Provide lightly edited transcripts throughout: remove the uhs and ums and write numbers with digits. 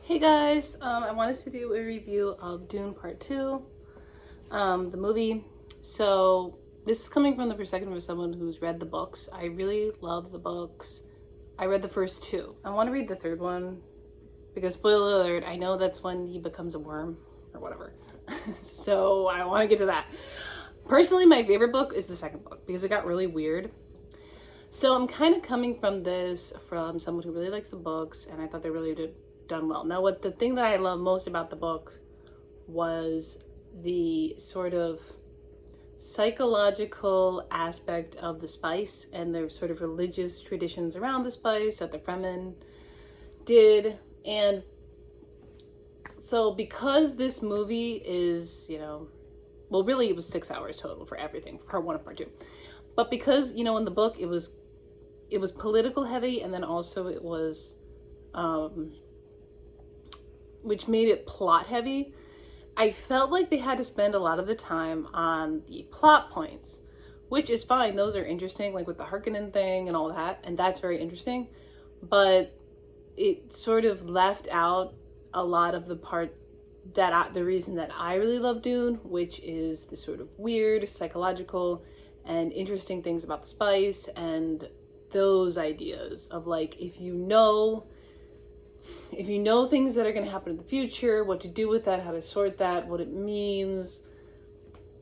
Hey guys, I wanted to do a review of Dune Part 2, the movie. So this is coming from the perspective of someone who's read the books. I really love the books. I read the first two. I want to read the third one because, spoiler alert, I know that's when he becomes a worm or whatever. So I want to get to that. Personally, my favorite book is the second book because it got really weird. So I'm kind of coming from this from someone who really likes the books, and I thought they really done well. Now, the thing that I love most about the book was the sort of psychological aspect of the spice and the sort of religious traditions around the spice that the Fremen did. And so because this movie is, well, really it was 6 hours total for everything, part one and part two. But because, in the book it was political heavy, and then also it was which made it plot heavy, I felt like they had to spend a lot of the time on the plot points, which is fine. Those are interesting, like with the Harkonnen thing and all that, and that's very interesting. But it sort of left out a lot of the part that the reason that I really love Dune, which is the sort of weird, psychological, and interesting things about the spice and those ideas of like, if you know things that are going to happen in the future, what to do with that, how to sort that, what it means,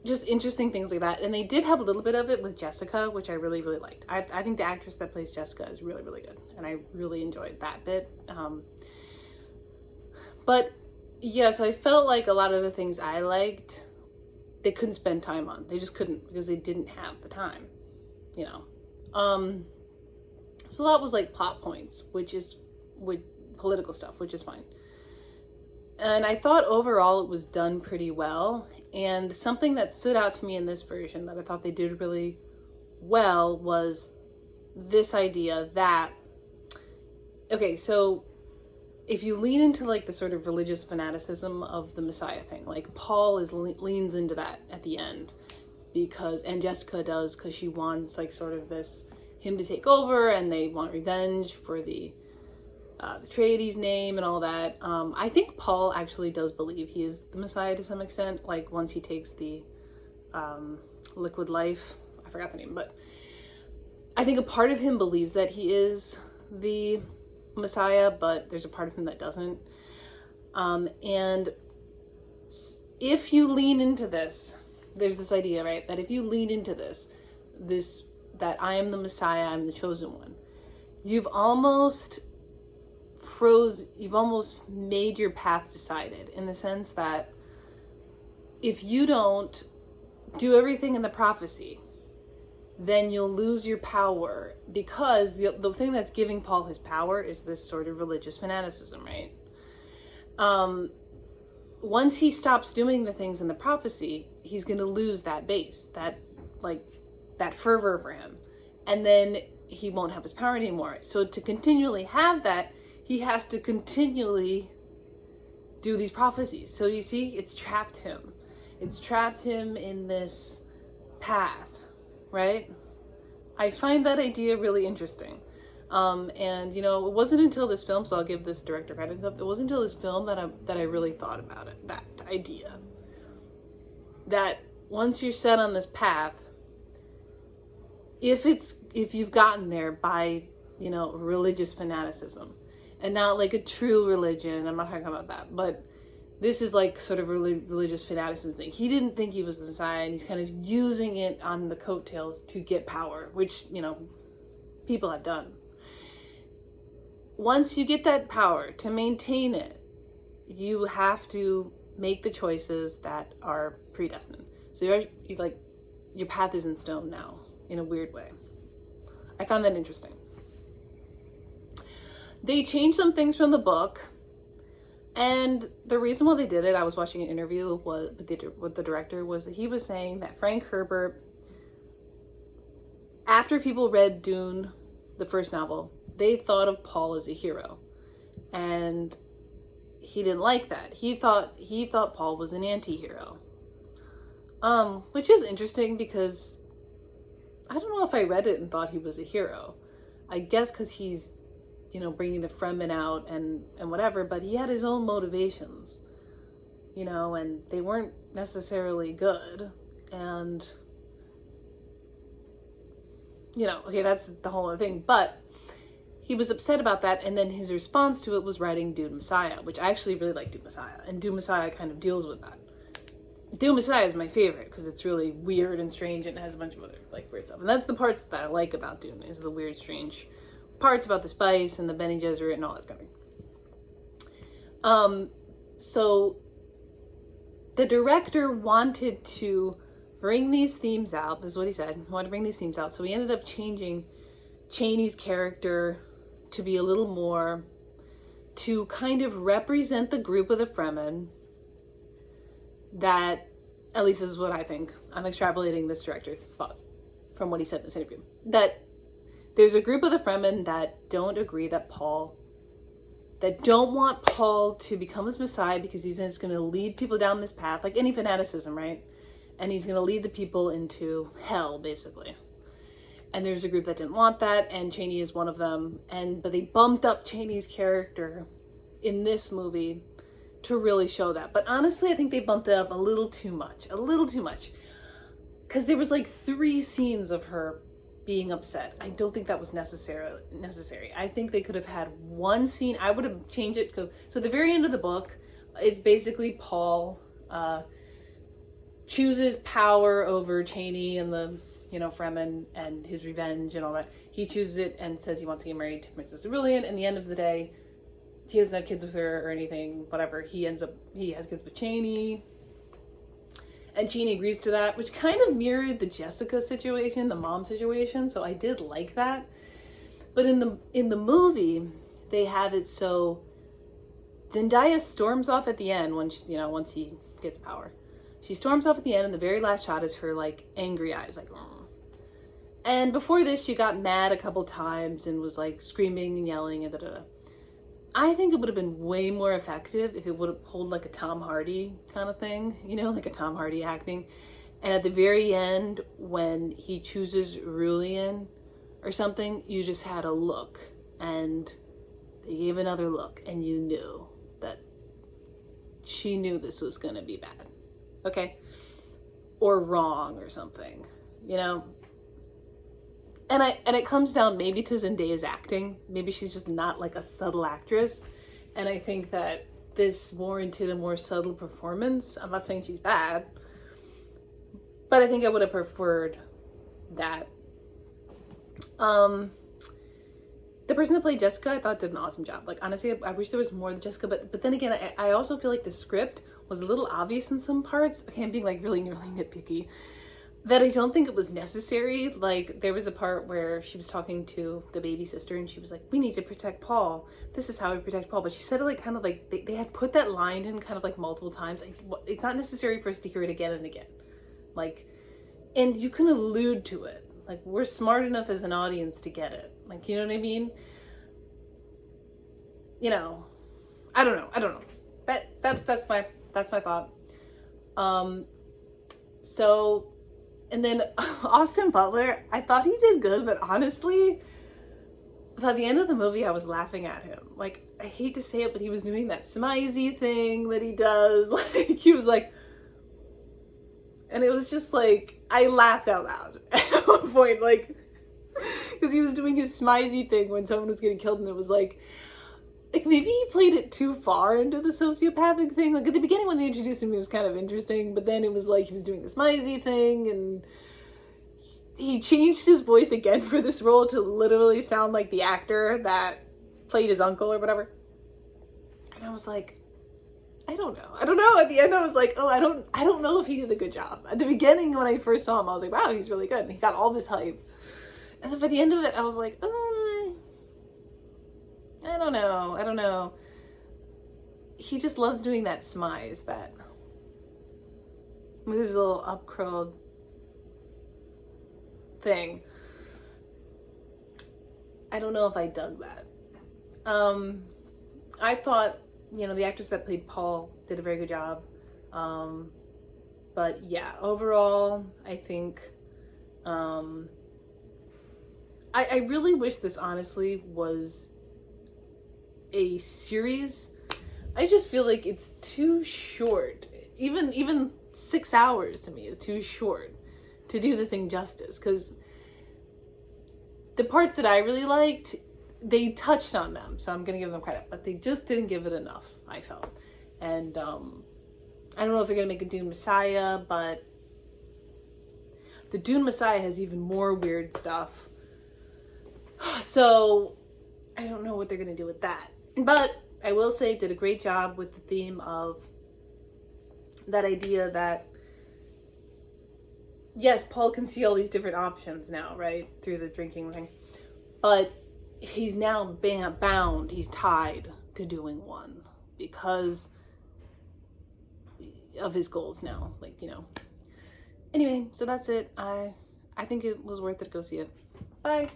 just interesting things like that. And they did have a little bit of it with Jessica, which I really, really liked. I think the actress that plays Jessica is really, really good, and I really enjoyed that bit. But yeah, so I felt like a lot of the things I liked, they couldn't spend time on. They just couldn't, because they didn't have the time, So that was like plot points, which is with political stuff, which is fine. And I thought overall it was done pretty well. And something that stood out to me in this version that I thought they did really well was this idea that, okay, so if you lean into like the sort of religious fanaticism of the Messiah thing, like Paul leans into that at the end, and Jessica does, because she wants like sort of him to take over, and they want revenge for the Atreides name and all that. I think Paul actually does believe he is the Messiah to some extent, like once he takes the liquid life, I forgot the name, but I think a part of him believes that he is the Messiah, but there's a part of him that doesn't. And if you lean into this, there's this idea, right, that if you lean into this that I am the Messiah, I'm the chosen one, you've almost made your path decided, in the sense that if you don't do everything in the prophecy, then you'll lose your power, because the thing that's giving Paul his power is this sort of religious fanaticism, right? Once he stops doing the things in the prophecy, he's going to lose that base, that fervor for him, and then he won't have his power anymore. So to continually have that, he has to continually do these prophecies. So you see, it's trapped him. It's trapped him in this path, right? I find that idea really interesting. And it wasn't until this film, so I'll give this director credit, it wasn't until this film that I really thought about it, that idea. That once you're set on this path, if you've gotten there by, religious fanaticism, and not like a true religion, I'm not talking about that, but this is like sort of religious fanaticism thing. He didn't think he was the Messiah, and he's kind of using it on the coattails to get power, which, people have done. Once you get that power, to maintain it, you have to make the choices that are predestined. So your path is in stone now, in a weird way. I found that interesting. They changed some things from the book, and the reason why they did it, I was watching an interview with the director, was that he was saying that Frank Herbert, after people read Dune, the first novel, they thought of Paul as a hero, and he didn't like that. He thought Paul was an anti-hero, which is interesting, because I don't know if I read it and thought he was a hero. I guess because he's bringing the Fremen out and whatever, but he had his own motivations, and they weren't necessarily good. And, okay, that's the whole other thing, but he was upset about that, and then his response to it was writing Dune Messiah, which I actually really like Dune Messiah, and Dune Messiah kind of deals with that. Dune Messiah is my favorite because it's really weird and strange, and it has a bunch of other weird stuff. And that's the parts that I like about Dune, is the weird, strange parts about the spice and the Bene Gesserit and all that kind of thing. So the director wanted to bring these themes out. This is what he said. He wanted to bring these themes out. So he ended up changing Chani's character to be a little more, to kind of represent the group of the Fremen that, at least this is what I think, I'm extrapolating this director's thoughts from what he said in this interview, that there's a group of the Fremen that don't agree that don't want Paul to become this Messiah because he's just going to lead people down this path, like any fanaticism, right? And he's going to lead the people into hell, basically. And there's a group that didn't want that, and Chani is one of them. But they bumped up Chani's character in this movie to really show that. But honestly, I think they bumped it up a little too much. Because there was 3 scenes of her being upset. I don't think that was necessary. I think they could have had one scene. I would have changed it. So the very end of the book is basically Paul chooses power over Chani and the Fremen and his revenge and all that. He chooses it and says he wants to get married to Princess Aurelian. And at the end of the day, he doesn't have kids with her or anything, whatever. He has kids with Chani. And Chani agrees to that, which kind of mirrored the Jessica situation, the mom situation. So I did like that. But in the movie, they have it so Zendaya storms off at the end once he gets power. She storms off at the end, and the very last shot is her angry eyes, And before this, she got mad a couple times and was screaming and yelling and da-da-da. I think it would have been way more effective if it would have pulled a Tom Hardy kind of thing, a Tom Hardy acting. And at the very end, when he chooses Aurelian or something, you just had a look, and they gave another look, and you knew that she knew this was going to be bad. Okay? Or wrong or something, And it comes down maybe to Zendaya's acting. Maybe she's just not a subtle actress. And I think that this warranted a more subtle performance. I'm not saying she's bad, but I think I would have preferred that. The person that played Jessica, I thought did an awesome job. Honestly, I wish there was more of Jessica, but then again, I also feel like the script was a little obvious in some parts. Okay, I'm being really, really nitpicky. That I don't think it was necessary. There was a part where she was talking to the baby sister, and she was like, we need to protect Paul. This is how we protect Paul. But she said it they had put that line in multiple times. It's not necessary for us to hear it again and again. And you can allude to it. We're smart enough as an audience to get it. You know what I mean? I don't know. That's my thought. So, and then Austin Butler, I thought he did good, but honestly, by the end of the movie, I was laughing at him. I hate to say it, but he was doing that smizey thing that he does. He was and it was just I laughed out loud at one point, because he was doing his smizey thing when someone was getting killed, and it was maybe he played it too far into the sociopathic thing. At the beginning when they introduced him, it was kind of interesting, but then it was he was doing the smizey thing, and he changed his voice again for this role to literally sound like the actor that played his uncle or whatever. And I was I don't know. At the end, I was I don't know if he did a good job. At the beginning, when I first saw him, I was wow, he's really good. And he got all this hype. And then by the end of it, I was I don't know. He just loves doing that smize, with his little up-curled thing. I don't know if I dug that. I thought, the actress that played Paul did a very good job. But yeah, overall, I think, I really wish this honestly was a series, I just feel like it's too short. Even 6 hours to me is too short to do the thing justice, because the parts that I really liked, they touched on them, so I'm gonna give them credit, but they just didn't give it enough, I felt. And I don't know if they're gonna make a Dune Messiah, but the Dune Messiah has even more weird stuff, so I don't know what they're gonna do with that. But I will say it did a great job with the theme of that idea that, yes, Paul can see all these different options now, right, through the drinking thing, but he's now bound, he's tied to doing one because of his goals now, like, you know. Anyway, so that's it. I think it was worth it to go see it. Bye.